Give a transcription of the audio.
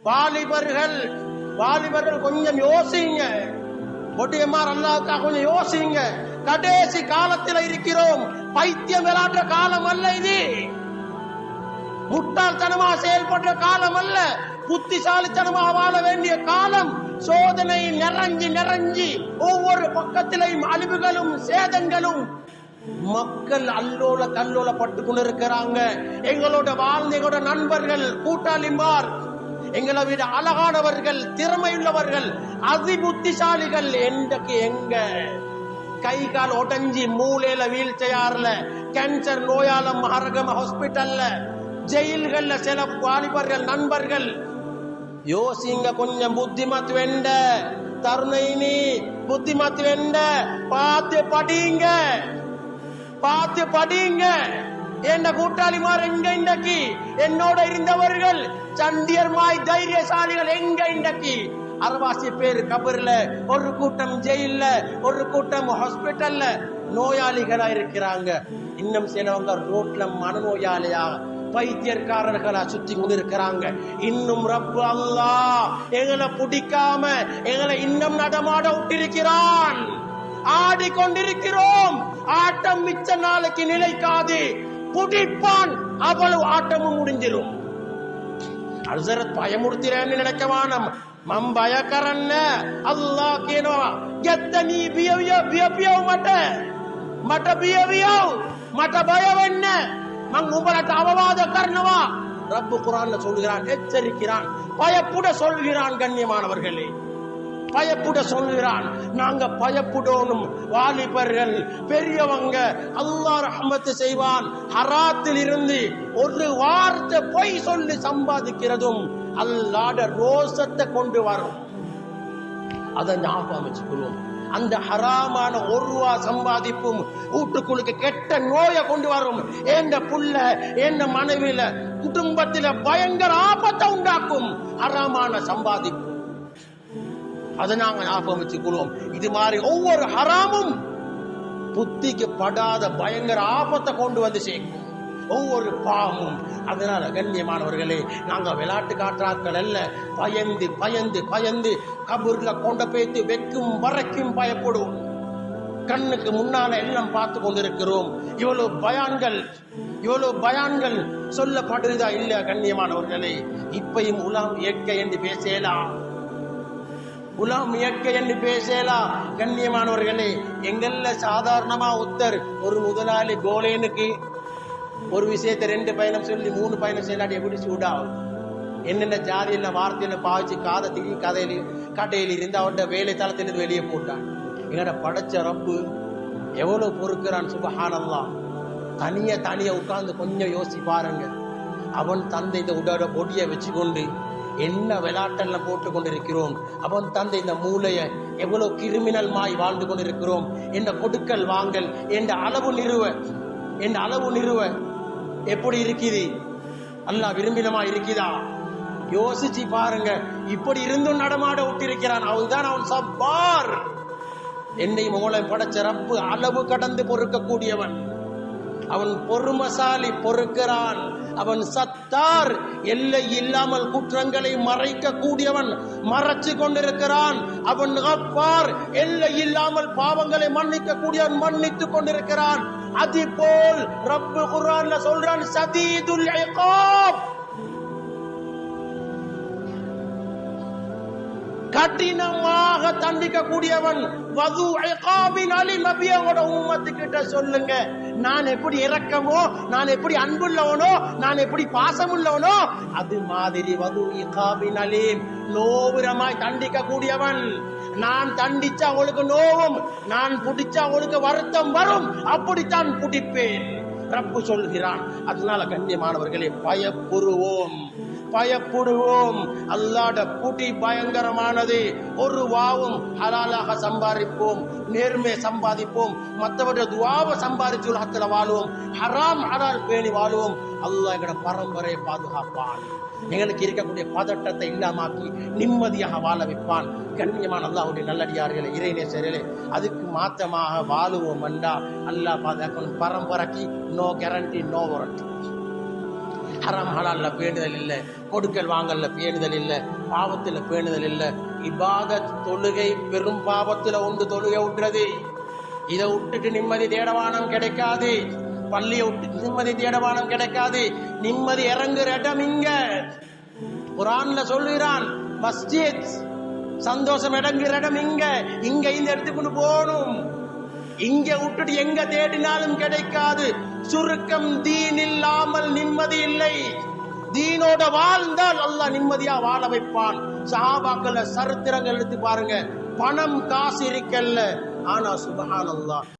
வாலிபர்கள் வாலிபர்கள் கொஞ்சம் யோசிங்க. ஒட்டியமார் அல்லாஹ்வுக்காக கொஞ்சம் யோசிங்க. கடைசி காலத்தில் இருக்கிறோம். பைத்தியம் விளையாடுற காலம் அல்ல இது. முட்டாள்தனமா செயல்படுற காலம் அல்ல. புத்திசாலித்தனமா வாழ வேண்டிய காலம். சோதனை நிறைஞ்சி நிறைஞ்சி ஒவ்வொரு பக்கத்திலையும் அழிவுகளும் சேதங்களும். மக்கள் அல்லோல கல்லோல பட்டு கொண்டிருக்கிறாங்க. எங்களோட வாழ்ந்த எங்களோட நண்பர்கள், கூட்டாளிமார், எங்களை விட அழகானவர்கள், திறமையுள்ளவர்கள், அதி புத்திசாலிகள் என்றைக்கு எங்க கை கால் உடஞ்சி மூளையில வீல் சேயார்ல, கேன்சர் நோயால மரகம ஹாஸ்பிட்டல்ல, ஜெயில்கள்ல சில வாலிபர்கள் நண்பர்கள். யோசிங்க கொஞ்சம். புத்திமத் வேண்ட தருணைனி, புத்திமத் வேண்ட. பார்த்து படிங்க, பார்த்து படிங்க. என்ன கூட்டாளிமார் எங்க இன்றைக்கு? என்னோட இருந்தவர்கள் சண்டியர்மாய் தைரியசாலிகள் எங்க இன்றைக்கு? 60 பேர் கபர்ல, ஒரு கூட்டம் ஜெயில்ல, ஒரு கூட்டம் ஹாஸ்பிட்டல்ல நோயாளிகளா இருக்கிறாங்க. இன்னும் சிலவங்க ரோட்ல மனநோயாளியா பைத்தியக்காரர்களா சுத்தி கொண்டிருக்கிறாங்க. இன்னும் ரப்பு அல்லாஹ் எங்களை பிடிக்காம எங்களை இன்னும் நடமாட விட்டிருக்கிறான். ஆடிக்கொண்டிருக்கிறோம். ஆட்டம் மிச்ச நாளைக்கு நிலைக்காது. புடிப்பான், அவ்வளவு ஆட்டமும் முடிஞ்சிடும். அல்சரத் பயமுறுத்திறேன்னு நினைக்கவானம். மம்பயக்கரன்ன அல்லாஹ் கேனோ கெத்தனி பியவியோ பியபியோ மட்ட பியவியோ மட்ட பயவென்ன மங் உபலட்ட அவவாத கர்ணவா. ரப்பு குர்ஆன்ல சொல்கிறான், எச்சரிக்கிறான், பயப்புட சொல்கிறான். கண்ணியமானவர்களே, பயப்புட சொல்கிறான். நாங்க பயப்புடணும். வாலிபர்கள், பெரியவங்க, அல்லாஹ் ரஹ்மத் செய்வான். ஹராத்தில் இருந்து ஒரு வார்த்தை பொய் சொல்லி சம்பாதிக்கிறதும் அல்லாஹ்ட ரோசத்தை கொண்டு வரும். அதை ஞாபகம் வச்சுக்கொள்வோம். அந்த ஹராமான ஒரு ரூபா சம்பாதிப்பும் வீட்டுக்குள்ளுக்கு கெட்ட நோயை கொண்டு வரும். எந்த புள்ள, எந்த மனைவியில, குடும்பத்தில பயங்கர ஆபத்தை உண்டாக்கும் ஹராமான சம்பாதிப்பு. அதை நாங்க ஞாபகம் வச்சுக்கொள்வோம். இது மாதிரி ஒவ்வொரு ஹராமும் புத்திக்கு படாத பயங்கர ஆபத்தை கொண்டு வந்து சேர்க்கும். ஒவ்வொரு பாவமும். அதனால கண்ணியமானவர்களே, நாங்க விளையாட்டு காற்றாக்கள் அல்ல. பயந்து பயந்து பயந்து கபூர்ல கொண்ட பேத்து வைக்கும் வரைக்கும் பயப்படும். கண்ணுக்கு முன்னால எல்லாம் பார்த்து கொண்டிருக்கிறோம். இவ்வளவு பயான்கள் சொல்லப்படுறதா இல்ல? கண்ணியமானவர்களே, இப்பையும் உலாம் இயற்கை என்று பேசலாம். உலாம் இயற்கை என்று பேசலாம். கண்ணியமானவர்களே, எங்கள்ல சாதாரணமா ஒரு முதலாளி கோலேனுக்கு ஒரு விஷயத்தை 2 பயணம் சொல்லி 3 பயணம் செய்யலாட்டி எப்படி சூடாகும்? என்னென்ன ஜாதியில வார்த்தையில பாவிச்சு காதத்துக்கு கடையில் இருந்து அவட வேலை தளத்திலிருந்து வெளியே போட்டான். எங்கட படைச்ச ரப்பு எவ்வளவு பொறுக்கிறான். சுபஹானல்லாஹ். தனியா உட்கார்ந்து கொஞ்சம் யோசி பாருங்க. அவன் தந்தை இந்த உடோட பொடியை வச்சுக்கொண்டு என்ன விளையாட்டெல்லாம் போட்டு கொண்டிருக்கிறோம். அவன் தந்தை இந்த மூளைய எவ்வளவு கிரிமினல் மாய் வாழ்ந்து கொண்டிருக்கிறோம். என்ற கொடுக்கல் வாங்கல், என்ற அளவு நிறுவ எப்படி இருக்குது? அல்லாஹ் விரும்பினமா இருக்குதா? யோசிச்சு பாருங்க. இப்படி இருந்தும் நடமாட விட்டிருக்கிறான். அவன்தான் அவன் சப்பார். என்னை மூளை படைச்ச ரப்பு அளவு கடந்து பொறுக்கக்கூடியவன். அவன் பொறுமசாலி, பொறுக்கிறான். அவன் சத்தார், எல்லை இல்லாமல் குற்றங்களை மறைக்க கூடியவன், மறைச்சு கொண்டிருக்கிறான். அவன் கஃபார், எல்லை இல்லாமல் பாவங்களை மன்னிக்க கூடியவன், மன்னித்துக் கொண்டிருக்கிறான். அதுபோல் ரப்பு குர்ஆன்ல சொல்றான், ஷதீதுல் இகாப், கடினமாக தண்டிக்க கூடியவன். வது இகாபின் அலீம். நபியோட உம்மத்து கிட்ட சொல்லுங்க, நான் எப்படி இரக்கமோ, நான் எப்படி அன்புள்ளவனோ, நான் எப்படி பாசமுள்ளவனோ, அது மாதிரி வது இகாபின் அலீம், நோவுரமாய் தண்டிக்க கூடியவன். நான் தண்டிச்சா அவளுக்கு நோவும், நான் புடிச்சா அவளுக்கு வருத்தம் வரும், அப்படித்தான் புடிப்பேன் ரப்பு சொல்கிறான். அதனால கண்ணியமானவர்களே, பயப்படுவோம். அல்லாஹ்ட புடி பயங்கரமானது. ஒரு வாவும் ஹலாலாக சம்பாதிப்போம், நேர்மை சம்பாதிப்போம், மற்றவருடைய துஆவை சம்பாதிச்சு உலகத்துல வாழுவோம், ஹராம் ஹலால் பேணி வாழுவோம். அல்லாஹ் எங்கட பரம்பரையை பாதுகாப்பான். எங்களுக்கு இருக்கக்கூடிய பதட்டத்தை இல்லாமாக்கி நிம்மதியாக வாழ வைப்பான். கண்ணியமான அல்லாஹ்வுடைய நல்லடியார்களே, இறைநேசர்களே, அதுக்கு மாற்றமாக வாழுவோம் என்றா அல்லாஹ் பாதுகாக்கணும். பரம்பரைக்கு நோ கேரண்டி, நோ வாரண்டி. ஹராம் ஹலால்ல பேணுதல் இல்லை, கொடுக்கல் வாங்கல்ல பேணுதல் இல்லை, பாவத்தில் பேணுதல் இல்லை. இபாதத் தொழுகை பெரும் பாவத்தில் ஒன்று தொழுகை விட்டுறது. இதை விட்டுட்டு நிம்மதி தேடவானம் கிடைக்காது. பள்ளியை விட்டு நிம்மதி தேடவானம் கிடைக்காது. நிம்மதி இறங்குற இடம் இங்க. குர்ஆன்ல சொல்லுகிறான், மஸ்ஜித் சந்தோஷம் இறங்குற இடம் இங்க. இங்க இந்த இடத்துக்கு போகணும். இங்க விட்டுட்டு எங்க தேடினாலும் கிடைக்காது. சுருக்கம், தீன் இல்லாமல் நிம்மதி இல்லை. தீனோட வாழ்ந்தால் அல்லாஹ் நிம்மதியா வாழ வைப்பான். சஹாபாக்கள் சரித்திரங்கள் எடுத்து பாருங்க. பணம் காசு இருக்கல்ல, ஆனா சுப்ஹானல்லாஹ்